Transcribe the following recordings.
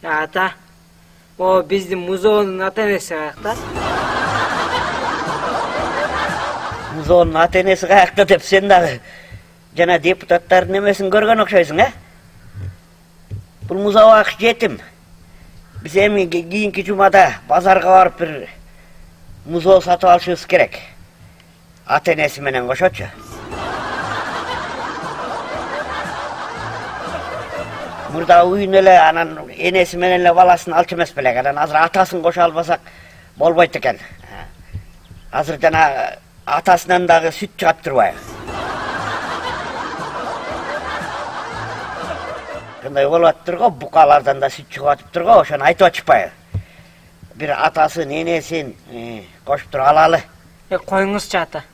Ата, o bizdin Muzo'nun ata-enesi kayakta. Muzo'nun ata-enesi kayakta dep sen dağı jana deputattardын emesин көргөн окшойсуң, а? Бул Музо ак жетим. Биз эми кийинки жумада базарга барып бир Музо сатып алышыбыз керек. Ата-энеси менен кошочу. Мурда уюн эле анан энеси менен эле баласын алчу эмес белек. Анан азыр атасын кошо албасак болбойт экен. Азыр жана атасынан дагы сүт чыгап турбайбы? Кандай болуп атыптыр го, букалардан да сүт чыгып атыптыр го, ошону айтып атышпайбы? Бир атасын, энесин кошуп туруп алалы. Коюңузчу ата.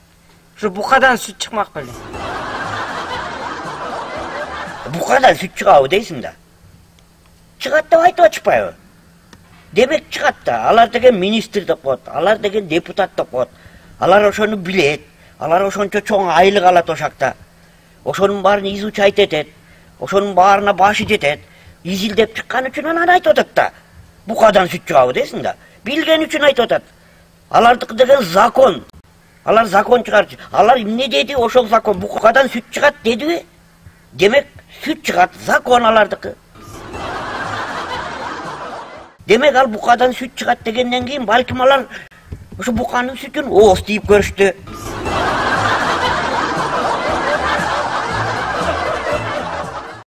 Ушу букадан сүт чыкмак беле. Букадан сүт чыгабы дейсиң да? Чыгат деп айтып атышпайбы? Демек чыгат да. Алар деген министр деп коет, алар деген депутат деп коет. Алар ошону билет. Алар ошончо чоң айлык алат ошакта. Ошонун баарын изучать этет. Ошонун баарына башы жетет. Изилдеп чыккан үчүн анан айтып атат да. Букадан сүт чыгабы дейсиң да? Билген үчүн айтып атат. Алардыкы деген закон. Алар закон чыгарчу. Алар эмне деди? Ошол закон. Букадан сүт чыгат дедиби? Демек сүт чыгат, закон алардыкы. Демек ал букадан сүт чыгат дегенден кийин балким алар ошо буканын сүтүн ооз тийип көрүштү.